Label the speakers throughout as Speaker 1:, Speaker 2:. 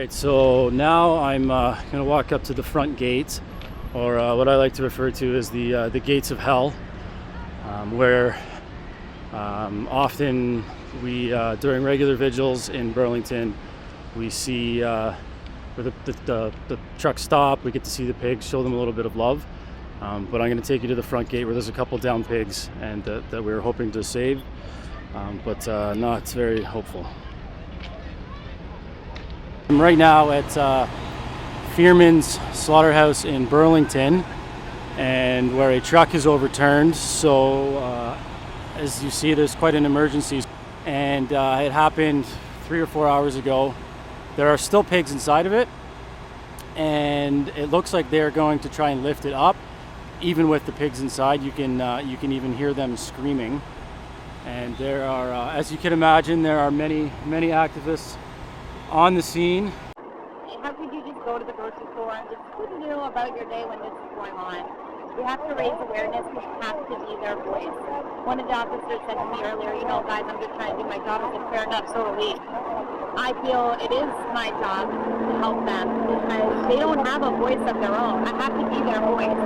Speaker 1: Alright, so now I'm going to walk up to the front gate, or what I like to refer to as the gates of hell, where often we, during regular vigils in Burlington, we see where the trucks stop, we get to see the pigs, show them a little bit of love. But I'm going to take you to the front gate where there's a couple down pigs and that we were hoping to save, but not very hopeful. I'm right now at Fearman's Slaughterhouse in Burlington, and where a truck is overturned. So as you see, there's quite an emergency, and it happened 3 or 4 hours ago. There are still pigs inside of it, and it looks like they're going to try and lift it up. Even with the pigs inside, you can even hear them screaming. And there are, as you can imagine, there are many activists on the scene.
Speaker 2: How could you just go to the grocery store and just what do you know about your day when this is going on? We have to raise awareness. We have to be their voice. One of the officers said to me earlier, you know, guys, I'm just trying to do my job. I said, fair enough, so are we. I feel it is my job to help them because they don't have a voice of their own. I have to be their voice.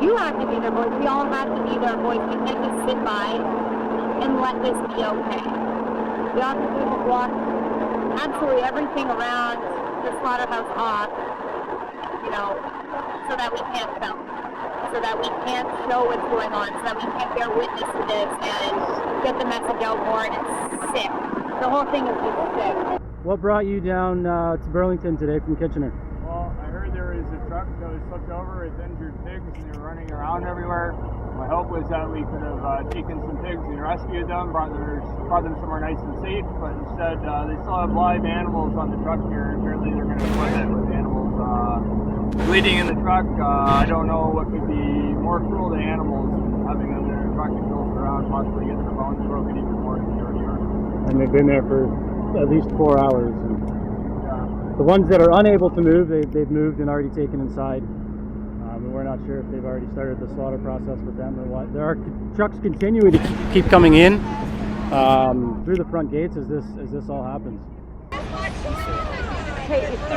Speaker 2: You have to be their voice. We all have to be their voice. We can't just sit by and let this be okay. The officers have blocked absolutely everything around the slaughterhouse off, you know, so that we can't film, so that we can't show what's going on, so that we can't bear witness to this and get the message out more, and it's sick. The whole thing is just sick.
Speaker 1: What brought you down to Burlington today from Kitchener?
Speaker 3: Well, I heard there was a truck that was flipped over with injured pigs and they were running around everywhere. My hope was that we could have taken some pigs and rescued them, brought them somewhere nice and safe, but instead they still have live animals on the truck here. Apparently they're going to put it with animals bleeding in the truck. I don't know what could be more cruel to animals than having them in a truck and jolting around, possibly getting their bones broken even more than they already are.
Speaker 1: And they've been there for at least 4 hours.
Speaker 3: Yeah.
Speaker 1: The ones that are unable to move, they've moved and already taken inside. And we're not sure if they've already started the slaughter process with them or what. There are trucks continuing to keep coming in through the front gates as this all happens.
Speaker 4: I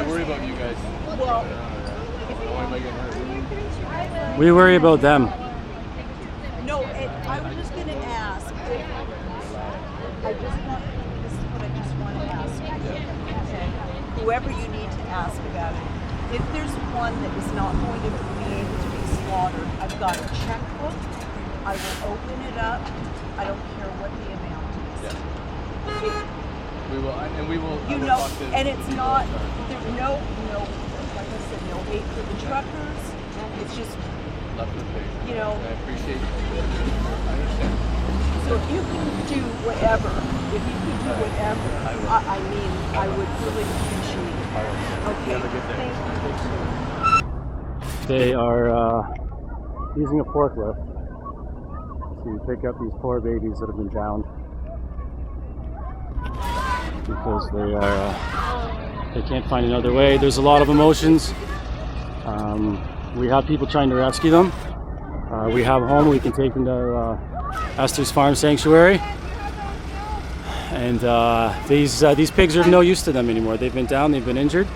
Speaker 4: worry about you guys. Well, why am I getting hurt?
Speaker 1: We worry about them.
Speaker 5: No, I was just going to ask. This is what I just want to ask. Okay. Whoever you need to ask about it. If there's one that is not going to be able to be slaughtered, I've got a checkbook. I will open it up. I don't care what the amount is.
Speaker 4: Yeah. We will, and we will.
Speaker 5: You know, and it's not. There's no. Like I said, no hate for the truckers. It's just.
Speaker 4: Love the pig.
Speaker 5: You know.
Speaker 4: And I appreciate you. I understand.
Speaker 5: So if you can do whatever, I mean, I would really appreciate it. Okay, thank you.
Speaker 1: They are using a forklift to pick up these poor babies that have been drowned because they can't find another way. There's a lot of emotions. We have people trying to rescue them. We have a home we can take them to Esther's Farm Sanctuary, and these pigs are of no use to them anymore. They've been down, they've been injured.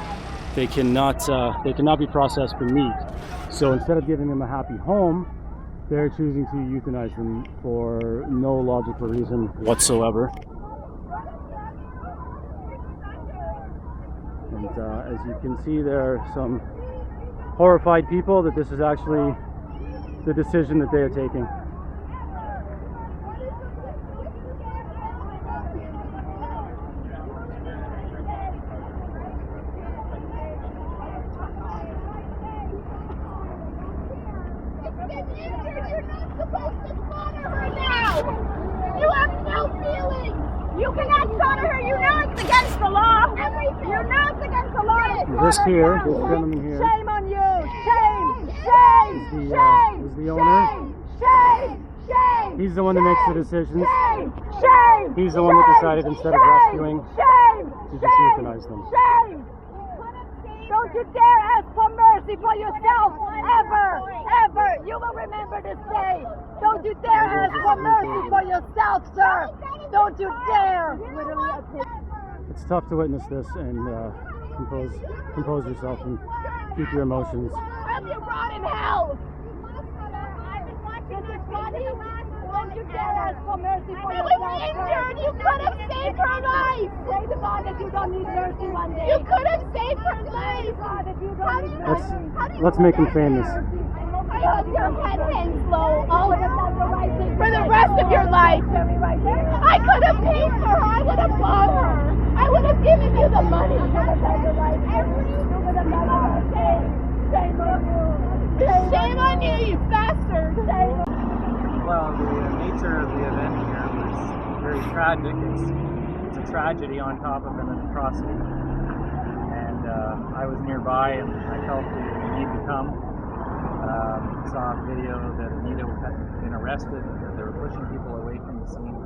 Speaker 1: They cannot be processed for meat. So instead of giving them a happy home, they're choosing to euthanize them for no logical reason whatsoever. And as you can see, there are some horrified people that this is actually the decision that they are taking.
Speaker 6: You have no feelings. You cannot slaughter her. You know it's against the law. You know it's against the law.
Speaker 1: This gentleman here.
Speaker 6: Shame on you. Shame.
Speaker 1: Is the owner.
Speaker 6: Shame.
Speaker 1: He's the one that makes the decisions.
Speaker 6: Shame.
Speaker 1: He's the one that decided instead of rescuing to just euthanize them.
Speaker 6: Shame. Don't you dare ask for mercy for yourself, ever. You will remember this day. Don't you dare ask for mercy for yourself, sir. Don't you dare.
Speaker 1: It's tough to witness this, and compose yourself and keep your emotions.
Speaker 6: Have you brought in hell? This is funny. Don't you dare ask for mercy for yourself. She was injured. You could have saved her life. Pray to God that you don't need mercy one day. You could have saved her life. God, that you don't need mercy.
Speaker 1: Let's make him famous.
Speaker 6: I hope your head hangs low. All of us done the right thing for the rest of your life. I could have paid for her. I would have bought her. I would have given you the money. You would have done the right thing. You would have done the right thing. Shame on you. Shame on you, you bastard.
Speaker 7: Well, the nature of the event here was very tragic. It's a tragedy on top of an atrocity. And I was nearby and I felt the need to come. Saw a video that Anita had been arrested, that they were pushing people away from the scene.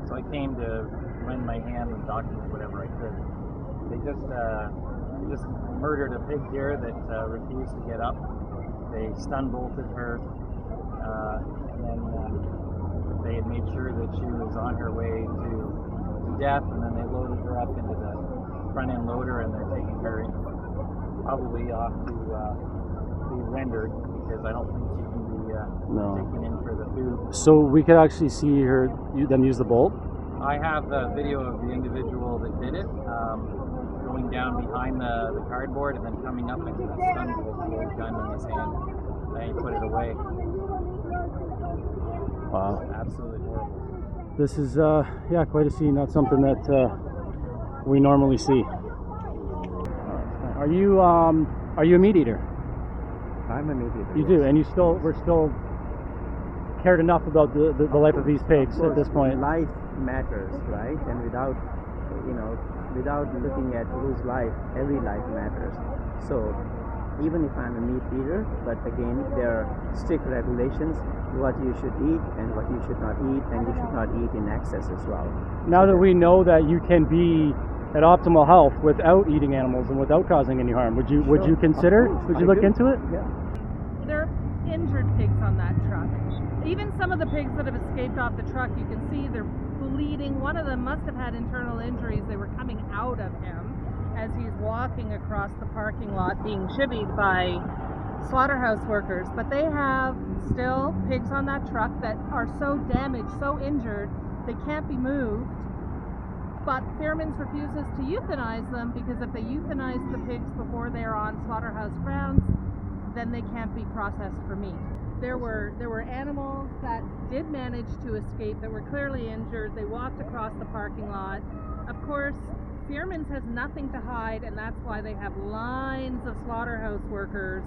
Speaker 7: So I came to lend my hand and document whatever I could. They just murdered a pig here that refused to get up. They stun bolted her, and then they had made sure that she was on her way to death, and then they loaded her up into the front end loader, and they're taking her probably off to be rendered, because I don't think she can be taken in for the food.
Speaker 1: So we could actually see her then use the bolt?
Speaker 7: I have a video of the individual that did it, going down behind the cardboard and then coming up into the stun bolt with a gun in his hand, and he put it away.
Speaker 1: Wow.
Speaker 7: Absolutely horrible.
Speaker 1: This is, quite a scene. Not something that we normally see. Are you a meat eater?
Speaker 8: I'm a meat eater.
Speaker 1: You do, and we're still cared enough about the life of these pigs at this point.
Speaker 8: Life matters, right? And without looking at whose life, every life matters. So even if I'm a meat eater, but again, there are strict regulations what you should eat and what you should not eat, and you should not eat in excess as well.
Speaker 1: Now that we know that you can be at optimal health without eating animals and without causing any harm, would you consider? Would you look into it?
Speaker 8: Yeah.
Speaker 9: There are injured pigs on that truck. Even some of the pigs that have escaped off the truck, you can see they're bleeding. One of them must have had internal injuries. They were coming out of him as he's walking across the parking lot being chivvied by slaughterhouse workers. But they have still pigs on that truck that are so damaged, so injured, they can't be moved. But Fairman's refuses to euthanize them, because if they euthanize the pigs before they are on slaughterhouse grounds, then they can't be processed for meat. There were animals that did manage to escape that were clearly injured. They walked across the parking lot. Of course, Fairman's has nothing to hide, and that's why they have lines of slaughterhouse workers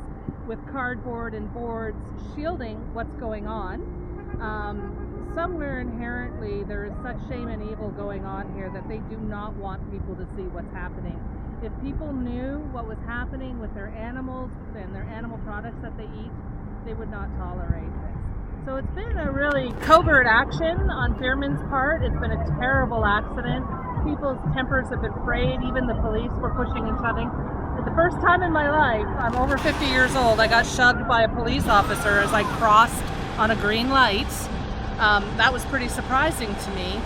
Speaker 9: with cardboard and boards shielding what's going on. Somewhere inherently there is such shame and evil going on here that they do not want people to see what's happening. If people knew what was happening with their animals and their animal products that they eat, they would not tolerate this. So it's been a really covert action on Fairman's part. It's been a terrible accident. People's tempers have been frayed. Even the police were pushing and shoving. For the first time in my life, I'm over 50 years old, I got shoved by a police officer as I crossed on a green light. That was pretty surprising to me.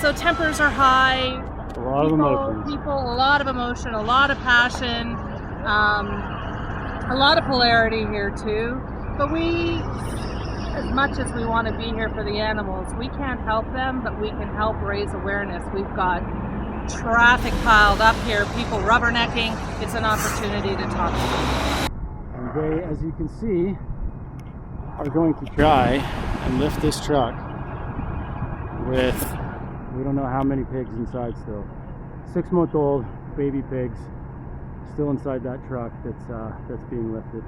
Speaker 9: So tempers are high.
Speaker 1: A lot of emotions.
Speaker 9: A lot of emotion, a lot of passion, a lot of polarity here too. But we, as much as we want to be here for the animals, we can't help them, but we can help raise awareness. We've got traffic piled up here, people rubbernecking. It's an opportunity to talk to them.
Speaker 1: And they, as you can see, are going to try and lift this truck with, we don't know how many pigs inside still. 6-month-old baby pigs still inside that truck that's being lifted.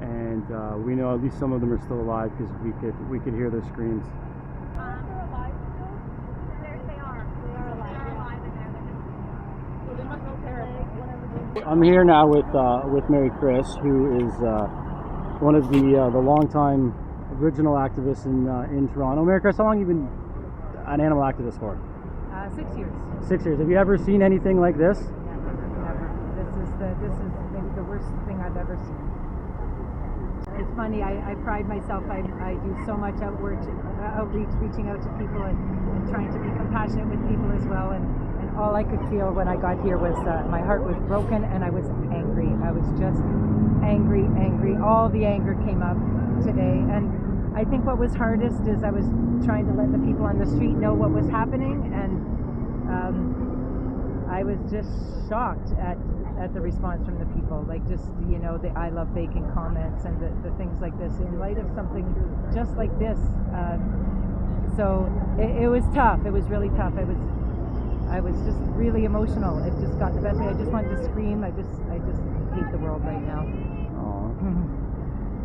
Speaker 1: And we know at least some of them are still alive, because we could hear their screams. I'm here now with Mary Chris, who is one of the longtime original activists in Toronto. Mary Chris, how long have you been an animal activist for?
Speaker 10: 6 years.
Speaker 1: 6 years. Have you ever seen anything like this?
Speaker 10: Never. This is maybe the worst thing I've ever seen. It's funny. I pride myself. I do so much outreach, reaching out to people and trying to be compassionate with people as well. And all I could feel when I got here was my heart was broken and I was angry. I was just angry. All the anger came up today, and I think what was hardest is I was trying to let the people on the street know what was happening, and I was just shocked at the response from the people, like just, you know, the I love bacon comments and the things like this in light of something just like this. So it was tough. It was really tough. I was just really emotional. It just got the best of me. I just wanted to scream. I just hate the world right now.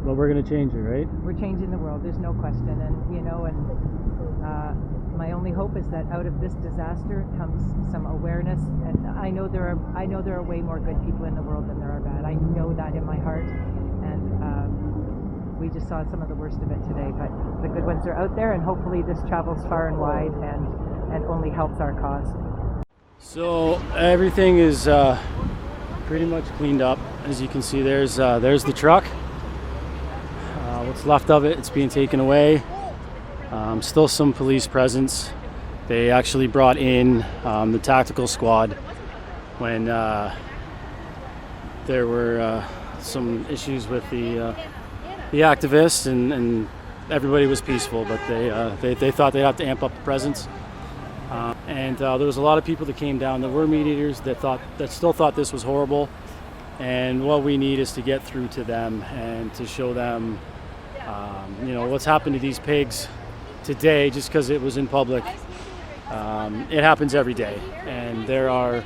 Speaker 1: But we're gonna change it, right?
Speaker 10: We're changing the world. There's no question. And you know, and my only hope is that out of this disaster comes some awareness. And I know there are way more good people in the world than there are bad. I know that in my heart. And we just saw some of the worst of it today. But the good ones are out there, and hopefully this travels far and wide and only helps our cause.
Speaker 1: So everything is pretty much cleaned up. As you can see, there's the truck. What's left of it, it's being taken away. Still some police presence. They actually brought in the tactical squad when there were some issues with the activists, and everybody was peaceful, but they thought they'd have to amp up the presence. And there was a lot of people that came down. There were meat eaters that still thought this was horrible, and what we need is to get through to them and to show them you know, what's happened to these pigs today. Just because it was in public, it happens every day, and there are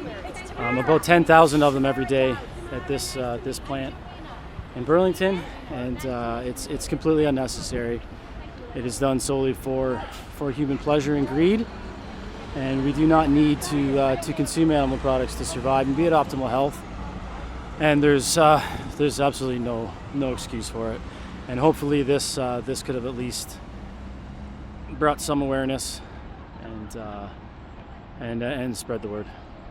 Speaker 1: about 10,000 of them every day at this plant in Burlington, and it's completely unnecessary. It is done solely for human pleasure and greed, and we do not need to consume animal products to survive and be at optimal health. And there's absolutely no excuse for it. And hopefully this could have at least brought some awareness and spread the word.